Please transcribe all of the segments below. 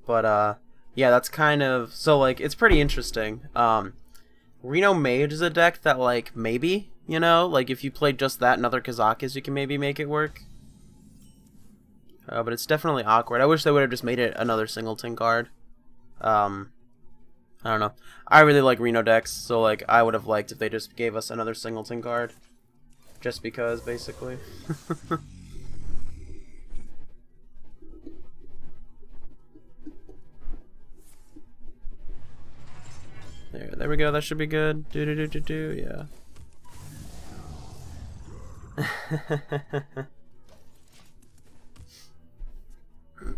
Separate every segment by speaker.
Speaker 1: But yeah, that's kind of so like it's pretty interesting. Reno Mage is a deck that like maybe, you know, like if you played just that and other Kazakas, you can maybe make it work. But it's definitely awkward. I wish they would have just made it another singleton card. I don't know. I really like Reno decks, so like I would have liked if they just gave us another singleton card. Just because, basically. There we go. That should be good. Yeah.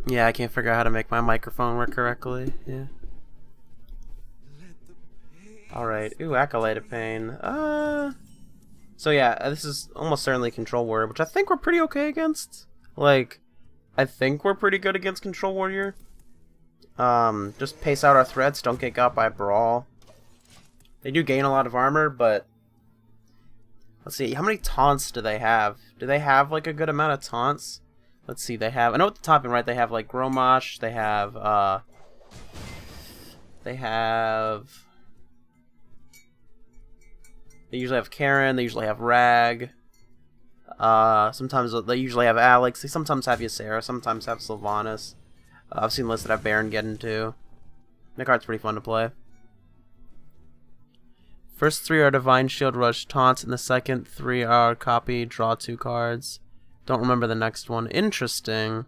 Speaker 1: Yeah, I can't figure out how to make my microphone work correctly. Yeah. Alright. Ooh, Acolyte of Pain. So yeah, this is almost certainly Control Warrior, which I think we're pretty okay against. Like, I think we're pretty good against Control Warrior. Just pace out our threats, don't get got by Brawl. They do gain a lot of armor, but... Let's see, how many taunts do they have? Do they have, like, a good amount of taunts? Let's see, they have... I know at the top and right they have, like, Gromosh, they have, They usually have Karen, they usually have Rag. Sometimes they usually have Alex, they sometimes have Ysera, sometimes have Sylvanas. I've seen lists that have Baron get into. The card's pretty fun to play. First 3 are Divine Shield Rush taunts, and the second 3 are copy, draw 2 cards. Don't remember the next one. Interesting.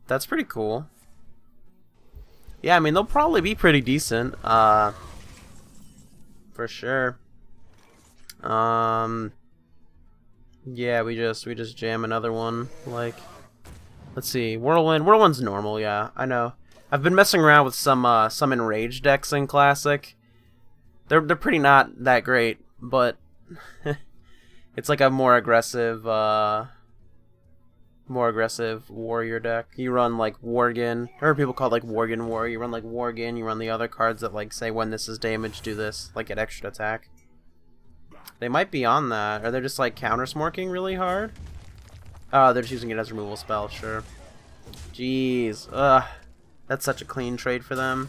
Speaker 1: That's pretty cool. Yeah, I mean, they'll probably be pretty decent. For sure. Yeah, we just jam another one. Like, let's see, Whirlwind. Whirlwind's normal. Yeah, I know. I've been messing around with some Enraged decks in Classic. They're pretty not that great, but it's like a more aggressive warrior deck. You run like Worgen, or people call it like Worgen Warrior. You run like Worgen. You run the other cards that like say when this is damaged, do this, like get extra attack. They might be on that. Are they just like counter-smorking really hard? Oh, they're just using it as a removal spell, sure. Jeez. Ugh. That's such a clean trade for them.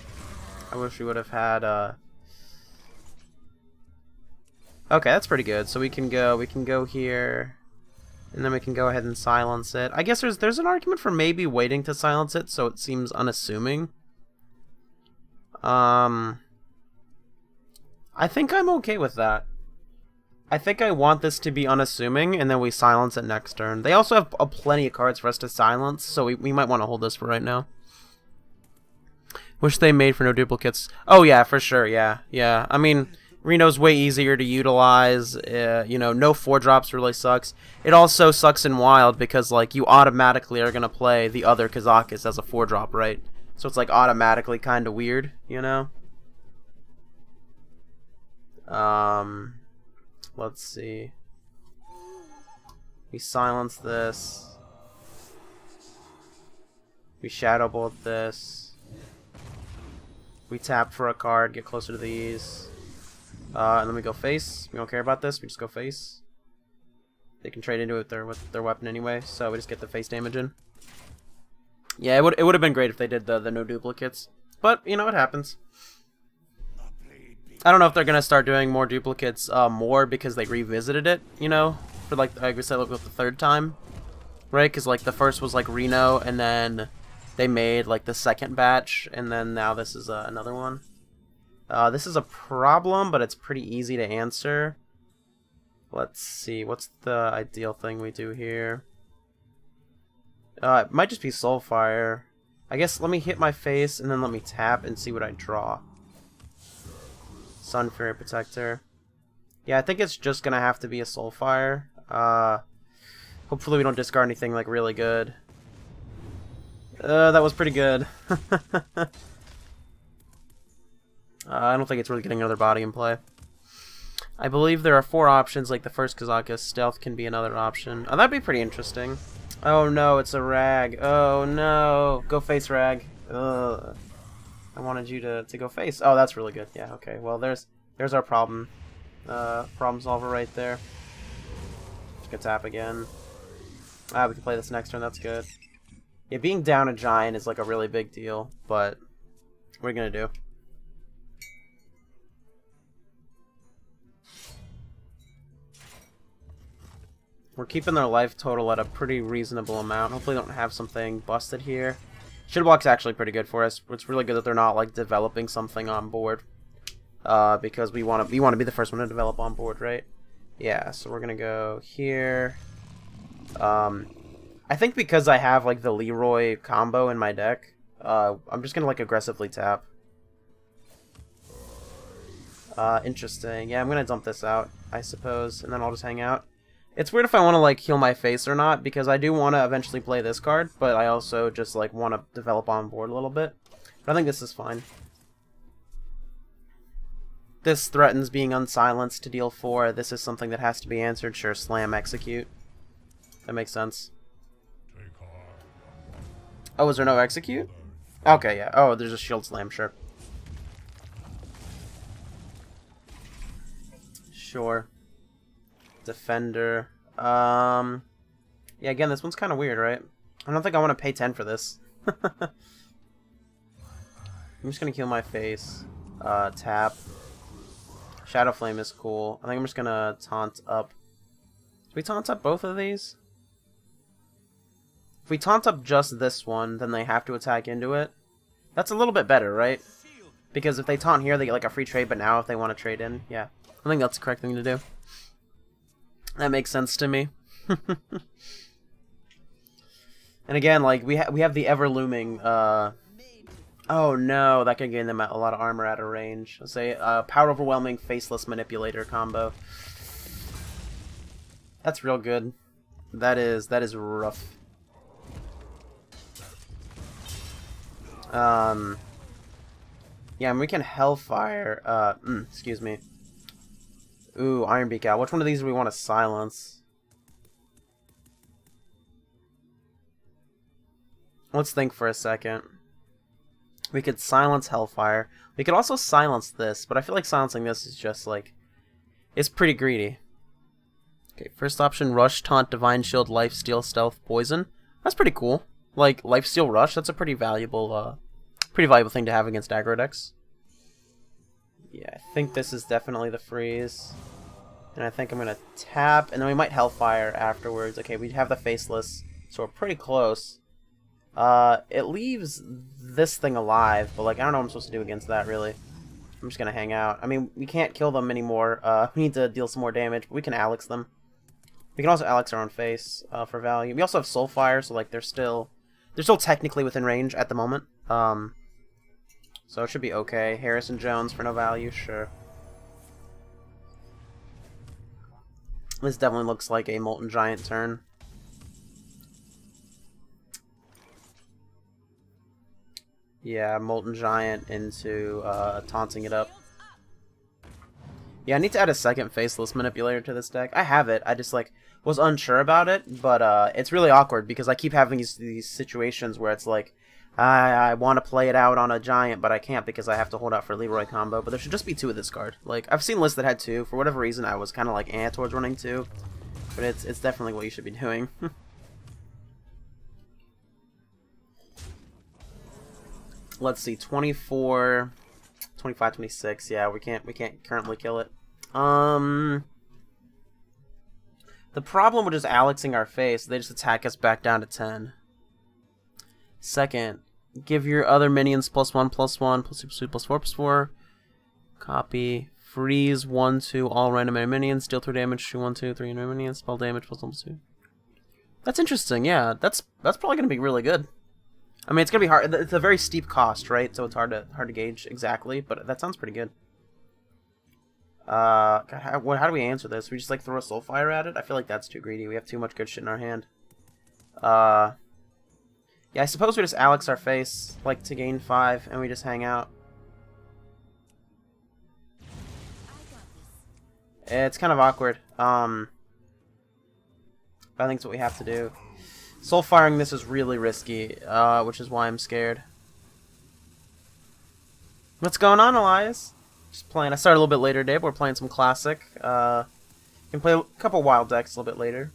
Speaker 1: I wish we would have had Okay, that's pretty good. So we can go here. And then we can go ahead and silence it. I guess there's an argument for maybe waiting to silence it so it seems unassuming. I think I'm okay with that. I think I want this to be unassuming, and then we silence it next turn. They also have plenty of cards for us to silence, so we might want to hold this for right now. Wish they made for no duplicates. Oh yeah, for sure, yeah. Yeah, I mean, Reno's way easier to utilize. You know, no 4-drops really sucks. It also sucks in Wild because, like, you automatically are going to play the other Kazakus as a 4-drop, right? So it's, like, automatically kind of weird, you know? Let's see. We silence this. We Shadow Bolt this. We tap for a card, get closer to these. And then we go face. We don't care about this, we just go face. They can trade into it with their weapon anyway, so we just get the face damage in. Yeah, it would have been great if they did the no duplicates. But, you know, it happens. I don't know if they're going to start doing more duplicates more because they revisited it, you know? For, like I said, like, with the 3rd time. Right? Because, like, the first was, like, Reno, and then they made, like, the 2nd batch, and then now this is another one. This is a problem, but it's pretty easy to answer. Let's see, what's the ideal thing we do here? It might just be Soulfire. I guess let me hit my face, and then let me tap and see what I draw. Sunfury Protector. Yeah, I think it's just gonna have to be a Soulfire. Hopefully we don't discard anything, like, really good. That was pretty good. I don't think it's really getting another body in play. I believe there are 4 options, like the first Kazakus. Stealth can be another option. Oh, that'd be pretty interesting. Oh no, it's a Rag. Oh no. Go face, Rag. Ugh. I wanted you to go face. Oh, that's really good. Yeah, okay. Well, there's our problem. problem solver right there. Just gonna tap again. Ah, we can play this next turn, that's good. Yeah, being down a giant is like a really big deal, but what are you gonna do? We're keeping their life total at a pretty reasonable amount. Hopefully they don't have something busted here. Shield block's actually pretty good for us. It's really good that they're not like developing something on board. Because we want to be the first one to develop on board, right? Yeah, so we're gonna go here. I think because I have like the Leeroy combo in my deck, I'm just gonna like aggressively tap. Interesting. Yeah, I'm gonna dump this out, I suppose, and then I'll just hang out. It's weird if I want to like heal my face or not, because I do want to eventually play this card, but I also just like want to develop on board a little bit. But I think this is fine. This threatens being unsilenced to deal 4. This is something that has to be answered. Sure, slam, execute. That makes sense. Oh, is there no execute? Okay, yeah. Oh, there's a shield slam, sure. Sure. Defender. Yeah, again, this one's kind of weird, right? I don't think I want to pay 10 for this. I'm just gonna kill my face. Tap. Shadow Flame is cool. I think I'm just gonna taunt up. Do we taunt up both of these? If we taunt up just this one, then they have to attack into it. That's a little bit better, right? Because if they taunt here, they get like a free trade, but now if they want to trade in, yeah. I think that's the correct thing to do. That makes sense to me. And again, like, we have the ever-looming, oh no, that could gain them a lot of armor out of range. Let's say, Power Overwhelming, Faceless Manipulator combo. That's real good. That is rough. Yeah, and we can Hellfire, excuse me. Ooh, Ironbeak Owl. Which one of these do we want to silence? Let's think for a second. We could silence Hellfire. We could also silence this, but I feel like silencing this is just like... it's pretty greedy. Okay, first option, Rush, Taunt, Divine Shield, Lifesteal, Stealth, Poison. That's pretty cool. Like, Lifesteal Rush, that's a pretty valuable thing to have against aggro decks. Yeah, I think this is definitely the freeze. And I think I'm going to tap, and then we might Hellfire afterwards. Okay, we have the Faceless, so we're pretty close. It leaves this thing alive, but like I don't know what I'm supposed to do against that, really. I'm just going to hang out. I mean, we can't kill them anymore. We need to deal some more damage, but we can Alex them. We can also Alex our own face for value. We also have Soulfire, so like they're still technically within range at the moment. So it should be okay. Harrison Jones for no value, sure. This definitely looks like a Molten Giant turn. Yeah, Molten Giant into taunting it up. Yeah, I need to add a second Faceless Manipulator to this deck. I have it, I just like was unsure about it, but it's really awkward because I keep having these situations where it's like I want to play it out on a giant, but I can't because I have to hold out for Leeroy combo. But there should just be 2 of this card. Like, I've seen lists that had 2. For whatever reason, I was kind of like towards running 2. But it's definitely what you should be doing. Let's see, 24, 25, 26. Yeah, we can't currently kill it. The problem with just Alexing our face, they just attack us back down to 10. Second, give your other minions +1/+1, +2/+2, +4/+4. Copy. Freeze 1/2 all random enemy minions. Deal 3 damage to 1/2 3 enemy minions. Spell damage +1/+2. That's interesting. Yeah, that's probably gonna be really good. I mean, it's gonna be hard. It's a very steep cost, right? So it's hard to gauge exactly, but that sounds pretty good. God, how do we answer this? We just like throw a Soulfire at it? I feel like that's too greedy. We have too much good shit in our hand. Yeah, I suppose we just Alex our face, like, to gain 5, and we just hang out. It's kind of awkward. But I think it's what we have to do. Soulfiring this is really risky, which is why I'm scared. What's going on, Elias? Just playing. I started a little bit later today, but we're playing some Classic. Can play a couple wild decks a little bit later.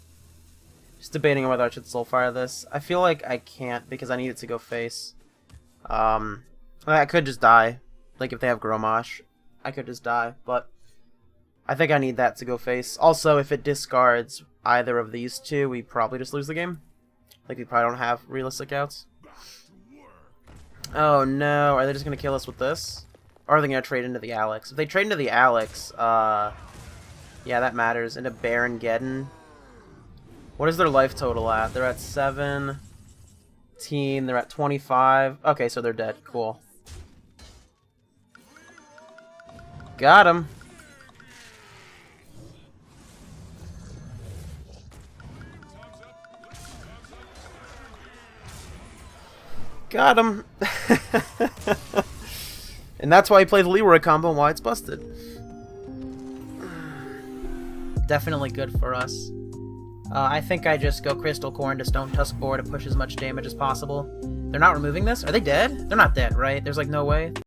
Speaker 1: Just debating on whether I should Soulfire this. I feel like I can't because I need it to go face. I could just die. Like if they have Gromosh, I could just die. But I think I need that to go face. Also, if it discards either of these two, we probably just lose the game. Like we probably don't have realistic outs. Oh no, are they just gonna kill us with this? Or are they gonna trade into the Alex? If they trade into the Alex, yeah, that matters. Into Barrens. What is their life total at? They're at 17. They're at 25. Okay, so they're dead. Cool. Got him. Got him. And that's why he plays Leeroy combo and why it's busted. Definitely good for us. I think I just go Crystal Core into Stone Tusk board to push as much damage as possible. They're not removing this? Are they dead? They're not dead, right? There's like no way.